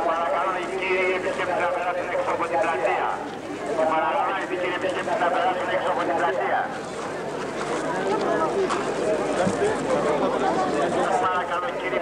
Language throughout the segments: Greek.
Παρακαλώ οι κύριοι επισκέπτες να περάσουν έξω από την πλατεία. Παρακαλώ οι κύριοι επισκέπτες να περάσουν έξω από την πλατεία. Παρακαλώ κύριοι.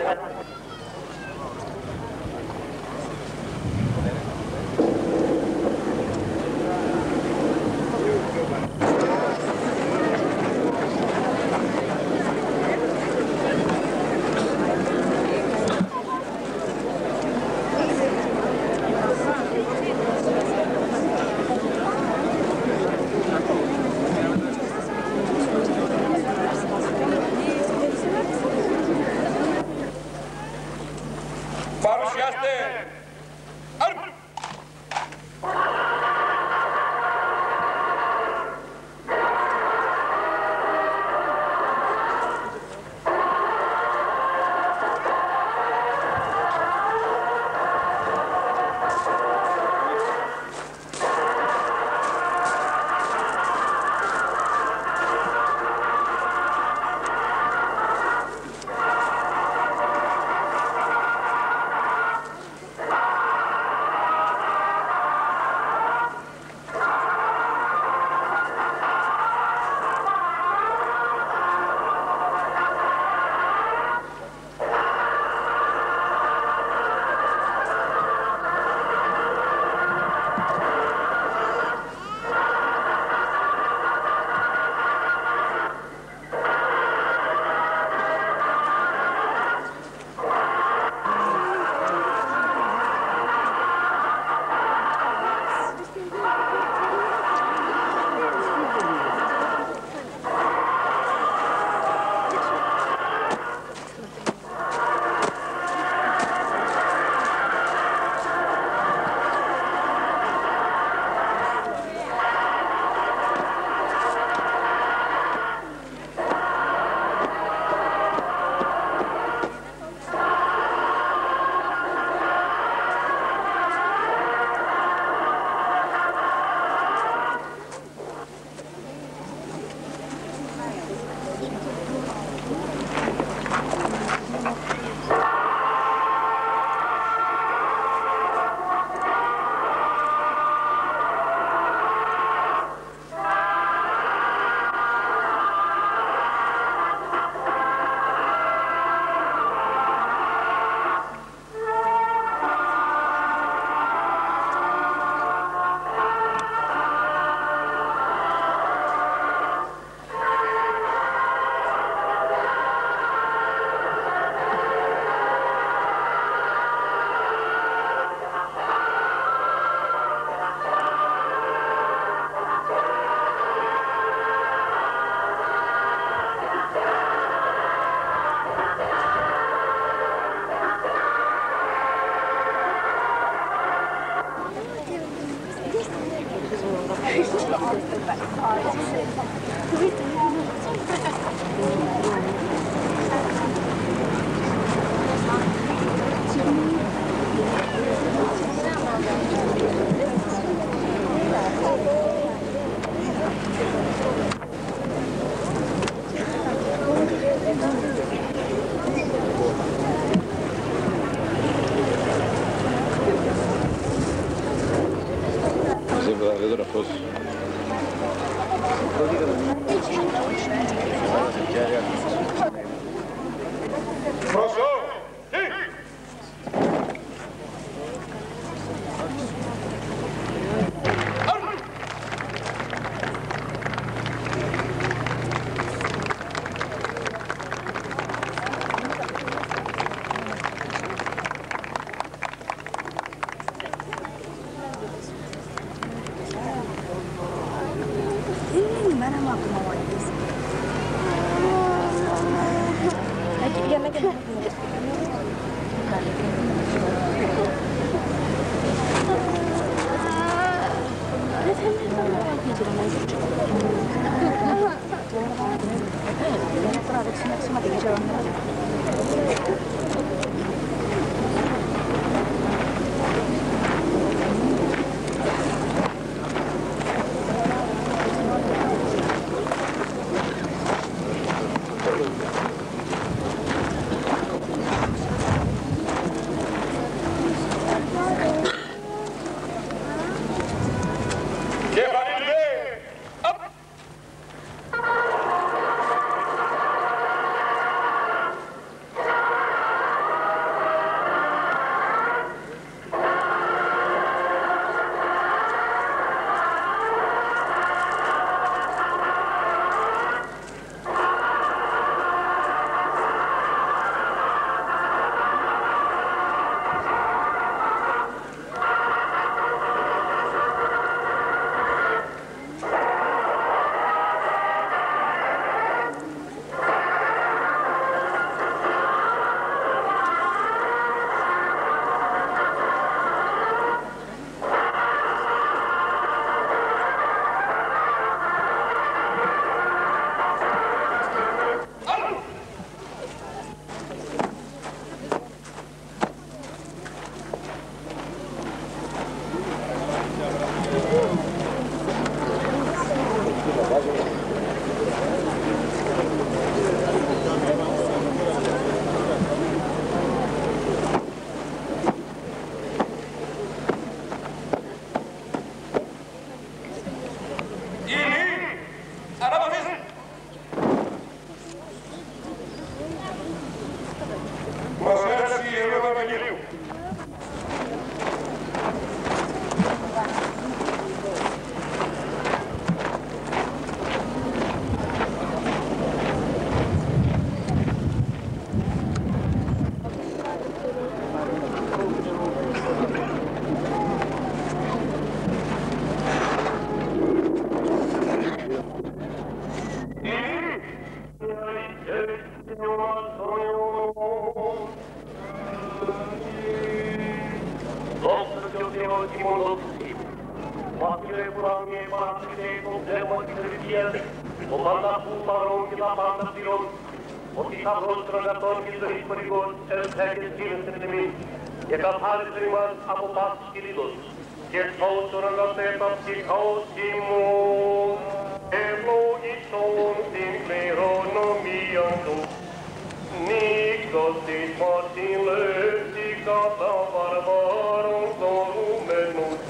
Δόξα και ο Θεός ημών δόξη. Πατήρε ουράνιε παράκλητε το πνεύμα της θρησκείας, ο πανταχού παρών και τα πάντα πληρών, ότι τα πρόστρα αγαθών και ζωής χωρικός ελθέγες γίνεστε εμείς, και καθάρισε ημάς από πάσης κυλίδος, και σώσον αγαθέ τα ψυχός ημών, ευλογησόν την κληρονομία του. Νίκος της βασιλεύση κατά βαρβάρων τολουμένους,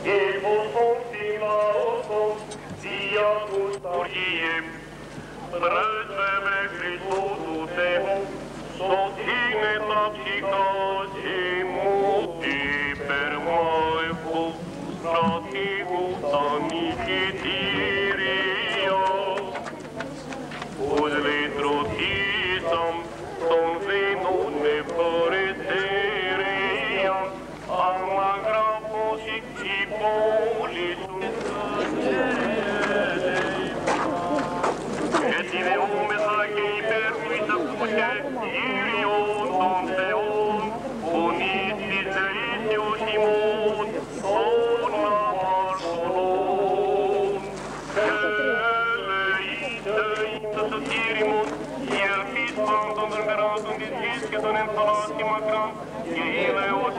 και φωσόν φυλαώσον δια τους Τουργίε, πρέσβευε Χριστού του Θεού, σωτήνε τα ψυχάς ημών, υπερμάευκο στρατήγου τα νικητήρια, ως λυτρωθήσαν των δίνων με παρεταιρεία, αναγράφωση η πόλη σου. Έτσι δεούμεθα και υπέρ του εισακούσε Κύριον των Θεών, φωνής της δεήσεως ημών, των αμαρτωλών. Ελεήστε ο Κύριμος, η ελπίς πάντων των περάτων της γης και των ενθαλάσσι μακράν, και ήλαιος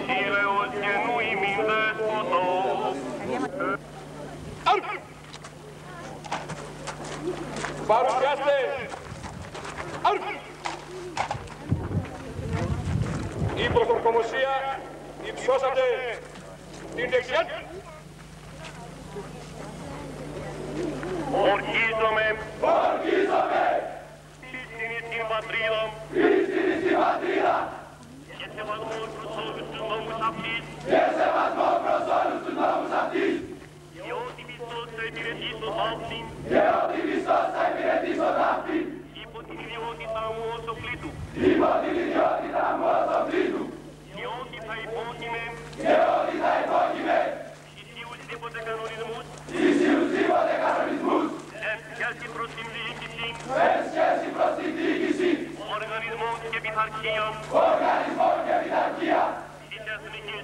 και νου ημίν δέσποτο. Παρουσιάστε! Η προσορκομοσία υψώσατε την δεξιά. Ορκίζομαι πίστην στην πατρίδα και σεβασμός προς όλους τους νόμους αυτής και ότι πιστός θα υπηρετήσω ταύτην υπό την ιδιότητά μου ως οπλίτου και ότι θα υπόκειμαι εις ουδήποτε κανονισμούς εν σχέση προς την διοίκηση οργανισμών και πειθαρχίας της εθνικής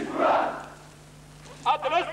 φρουράς. Άτελος!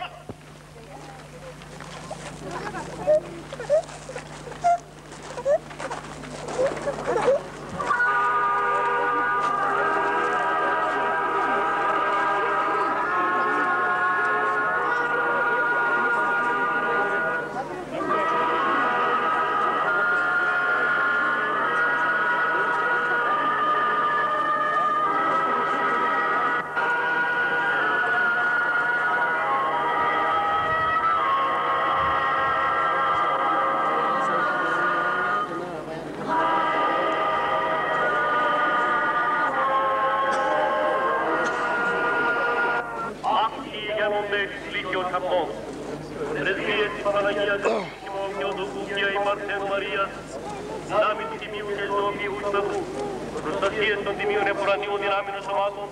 Προστασίες των τιμίων επουρανίων δυνάμεων σωμάτων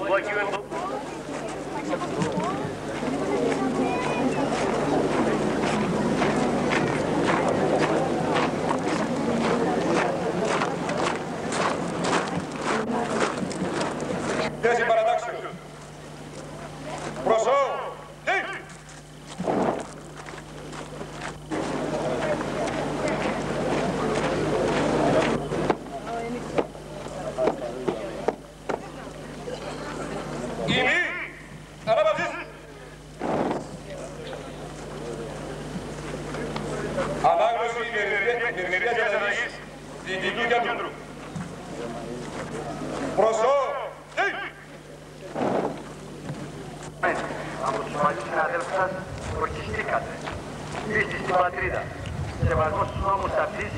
του Αγίου Ενδόκου. Θέση παρατάξεως. Προσώ! Ανάγνωση ημερηρίας διαταγής διοικητικού κέντρου. Προσώ! Από τους παλιούς συναδέλφους σας ορκιστήκατε. Πίστη στην πατρίδα, σεβασμός στους νόμους αυτής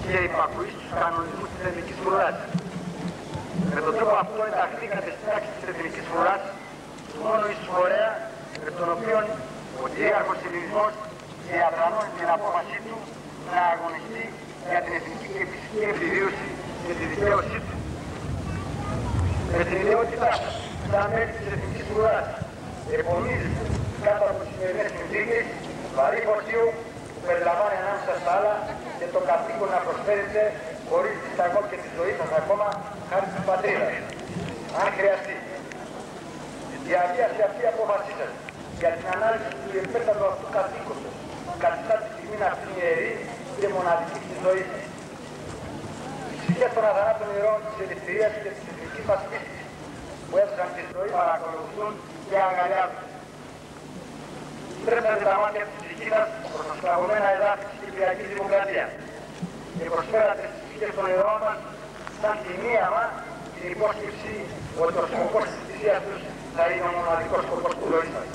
και υπακουή στους κανονισμούς της Εθνικής Φρουράς. Με τον τρόπο αυτό ενταχθήκατε στη τάξη της Εθνικής Φρουράς, του μόνο ίσους φορέα, με τον οποίο ο κυρίαρχος ελληνισμός διατρανώνει την απόφασή του να αγωνιστεί για την εθνική και φυσική επιβίωση και τη δικαίωσή του. Με την ιδιότητά σας, σαν μέλη της Εθνικής Φρουράς, επομίζεστε κάτω από τις σημερινές συνθήκες βαρύ φορτίο που περιλαμβάνει ανάμεσα στα άλλα και το καθήκον να προσφέρετε χωρίς δισταγμό και τη ζωή σας ακόμα χάρη της πατρίδας. Αν χρειαστεί. Η αβίαση αυτή η απόφασή σας για την ανάλυση του υπέρτατου αυτού καθήκοντος καθιστά τη στιγμή αυτή ιερή και μοναδική στη ζωή σας. Οι ψυχές των αθανάτων ηρώων της ελευθερίας και της εθνικής μας πίστης που έδωσαν τη ζωή παρακολουθούν και αγκαλιάζουν. Στρέψατε τα μάτια της ψυχής σας προς τα σκλαβωμένα εδάφη της Κυπριακής Δημοκρατίας και προσφέρατε στις ψυχές των ηρώων μας σαν τιμίαμα την υπόσχεση ότι ο σκοπός της θυσίας τους θα είναι ο μοναδικός σκοπός της ζωής σας.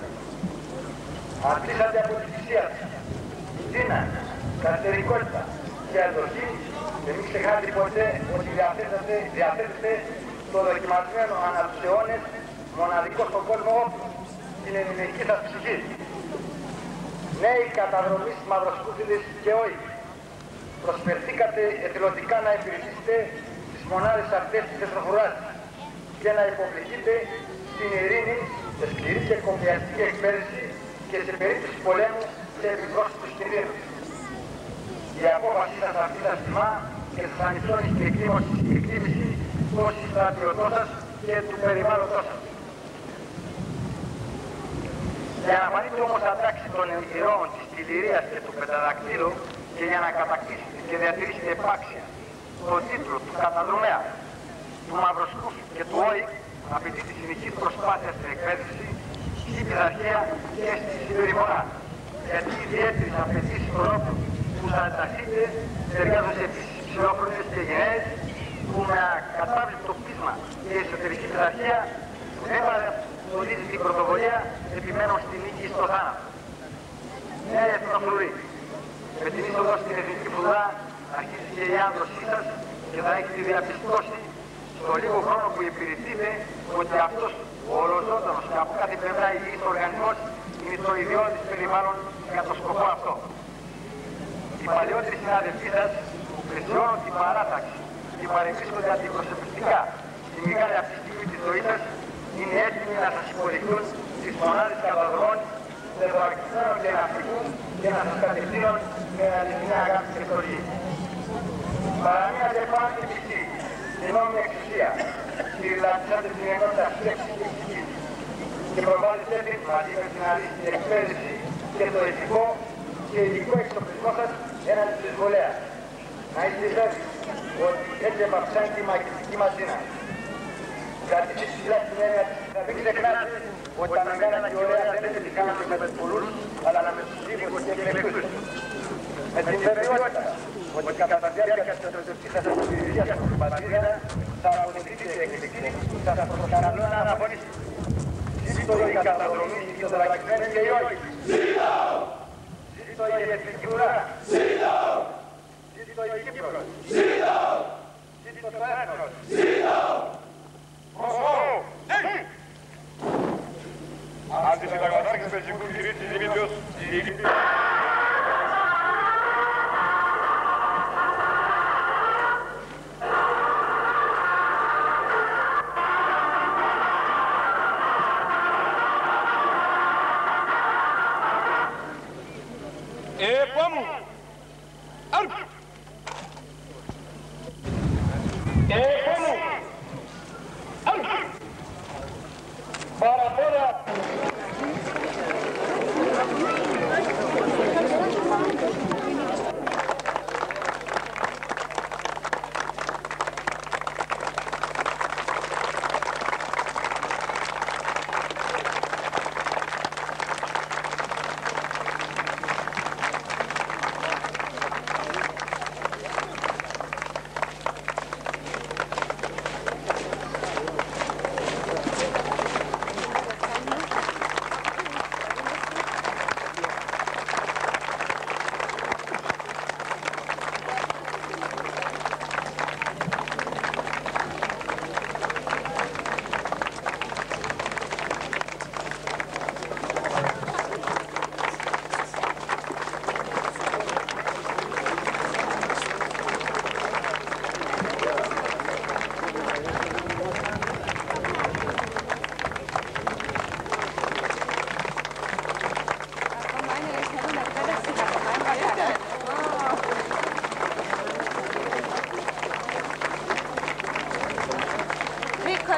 Αντλήσατε από τη θυσία σας δύναμη, καρτερικότητα και αντοχή και μην ξεχάσετε ποτέ ότι διαθέτετε το δοκιμασμένο ανά τους αιώνες μοναδικό στον κόσμο όπλο, την ελληνική σας ψυχή. Νέοι καταδρομείς μαυροσκούφιδες και όχι, προσφερθήκατε εθελοντικά να υπηρετήσετε τις μονάδες αυτές της εθνοφρουράς και να υποβληθείτε στην ειρήνη, σε σκληρή και κομιαστική εκπαίδευση και σε περίπτωση πολέμου σε επιπρόσθετους κινδύνους. Η απόφαση σας αυτή σας τιμά και σας ανυψώνει στην εκτίμηση του στρατιωτός σας και του περιβάλλοντός σας. Για να φανείτε όμως αντάξει των ηρώων της Τηληρίας και του Πενταδακτύλου και για να κατακτήσετε και διατηρήσετε επάξια τον τίτλο του καταδρομέα, του Μαυροσκούφη και του ΟΗΚ, απαιτεί τη συνεχής προσπάθεια στην εκπαίδευση, στην πειθαρχία και στη συμπεριφορά. Γιατί οι ιδιαίτερες απαιτήσεις των όπλων που θα ενταχθείτε εργάζονται επίσης ψηλόφρονες και γενναίες που με ακατάβλητο πείσμα και εσωτερική πειθαρχία έβαλε στολίζει την πρωτοβολία επιμένω στη νίκη στο θάνατο. Νέα εθνοφρουρή. Με την είσοδο στην εθνική φρουρά αρχίζει και η άνδρωσή σας και θα έχετε διαπιστώσει στο λίγο χρόνο που υπηρετείτε ότι αυτός ο ολοζώντανος και από κάθε πλευρά υγιής οργανισμός είναι το ιδιώδης περιβάλλον για το σκοπό αυτό. Οι παλαιότεροι συνάδελφοί σας που πλαισιώνουν την παράταξη και παρεμβρίσκονται αντιπροσωπευτικά στη μεγάλη αυτή στιγμή της ζωής σας είναι έτοιμοι να σας υποδειχθούν στις μονάδες καταδρομών δεδοακτημένων και ναυτικού και να σας κατευθύνουν με αληθινή αγάπη και στοργή. Παραμείνατε πάνω την πιστή, την νόμιμη εξουσία, στηριλατήσατε την ενότητα σκέψης και ψυχής και προβάλλετε την μαζί με την αλήθεια εκπαίδευση και το ηθικό και υλικό εξοπλισμό σας έναντι της βολέας. Να είστε βέβαιοι ότι έτσι επαυξάνει τη μαγιστική μας δύναμη. Κρατήστε ψηλά την έννοια της, να μην ξεχνάτε ότι τα μεγάλα και ωραία δεν επιτυχάνονται με τους πολλούς, αλλά με τους λίγους και εκλεκτούς. Με την βεβαιότητα ότι κατά τη διάρκεια της στρατιωτικής σας υπηρεσίας στην πατρίδα θα αποδειχθείτε εκπληκτικοί, θα σας προσκαλώ να αναφωνήσετε. Ζήτω η καταδρομή και το δρακισμένο και οι όχι. Ζήτω η εθνική ουρά. Ζήτω η Κύπρος. Ζήτω το έθνος. Αντισυνταγματάρχης Πεζικού Κυρίτσης Δημήτριος Επόμενο! Επόμενο!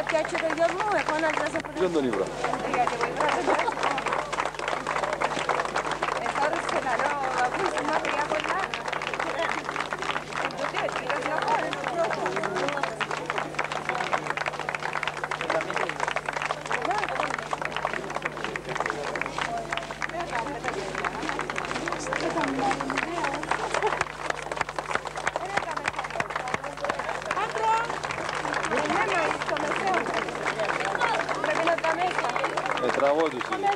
θα πιάξει το γιο μου, εγώ να σας αποδείξω. Ποιον τον ήβρα. Γιατί βοηθά δεν πιάσει. Τώρα σε λαρό, αφού μακριά πολλά. Τότε, πήγες να πάρεις το πρώτο. Τραγώδης είναι.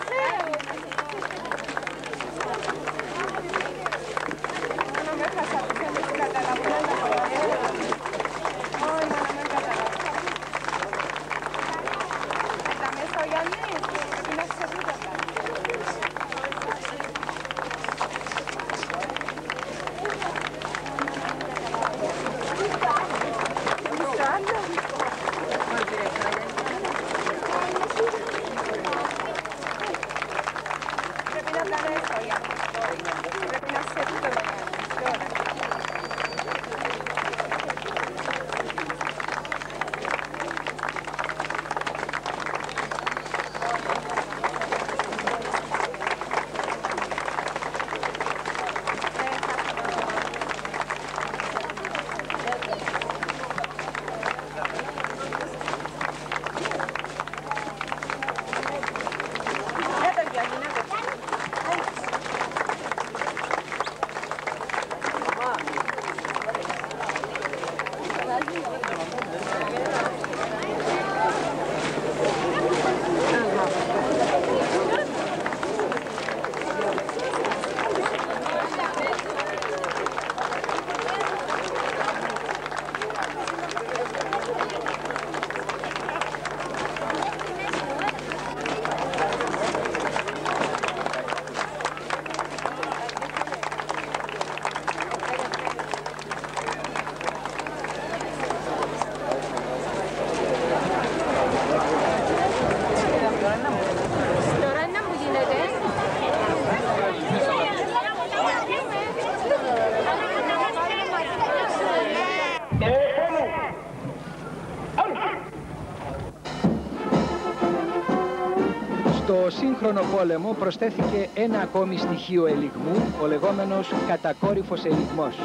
Στο σύγχρονο πόλεμο προσθέθηκε ένα ακόμη στοιχείο ελιγμού, ο λεγόμενος κατακόρυφος ελιγμός,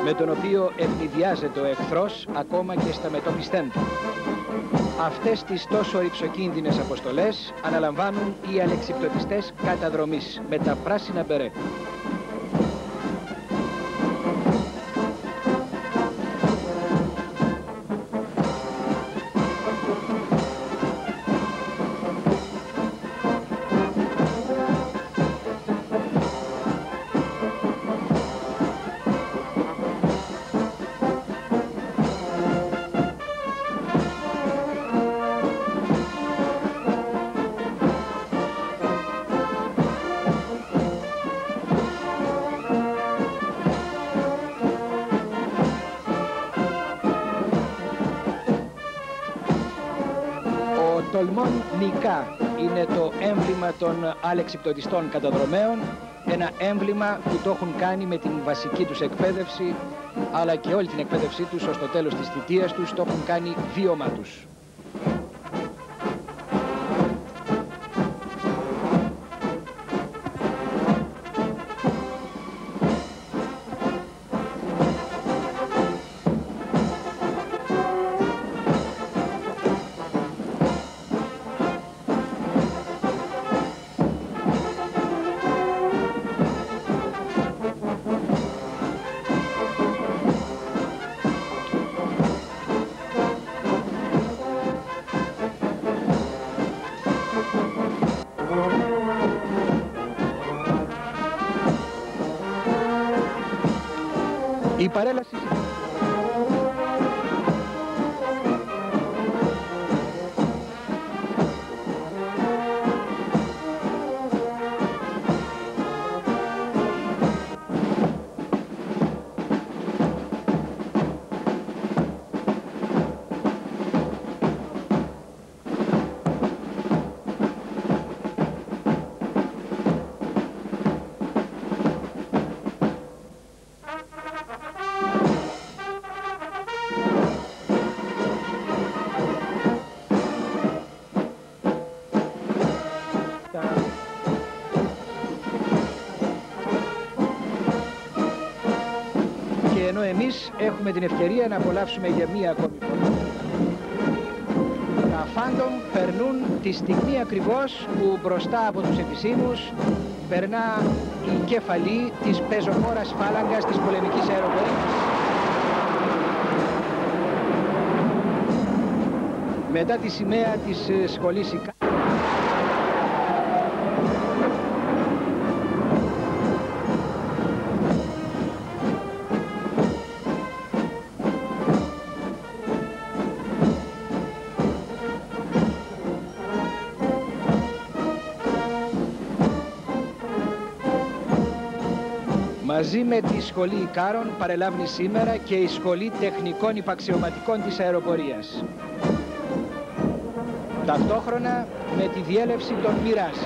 με τον οποίο ευνηδιάζεται ο εχθρός ακόμα και στα μετοπιστέν του. Αυτές τις τόσο ρυψοκίνδυνες αποστολές αναλαμβάνουν οι αλεξιπτωτιστές καταδρομής με τα πράσινα μπερέ. Τολμών Νικά είναι το έμβλημα των αλεξιπτωτιστών καταδρομέων, ένα έμβλημα που το έχουν κάνει με την βασική τους εκπαίδευση, αλλά και όλη την εκπαίδευσή τους ως το τέλος της θητείας τους το έχουν κάνει βίωμα τους. Η παρέλαση εμείς έχουμε την ευκαιρία να απολαύσουμε για μία ακόμη φορά. Τα Phantom περνούν τη στιγμή ακριβώς που μπροστά από τους επισήμους περνά η κεφαλή της πεζοφόρας φάλαγγας της πολεμικής αεροπορίας. Μετά τη σημαία της σχολής μαζί με τη Σχολή Ικάρων παρελάβει σήμερα και η Σχολή Τεχνικών Υπαξιωματικών της Αεροπορίας. Ταυτόχρονα με τη διέλευση των Μοιράς.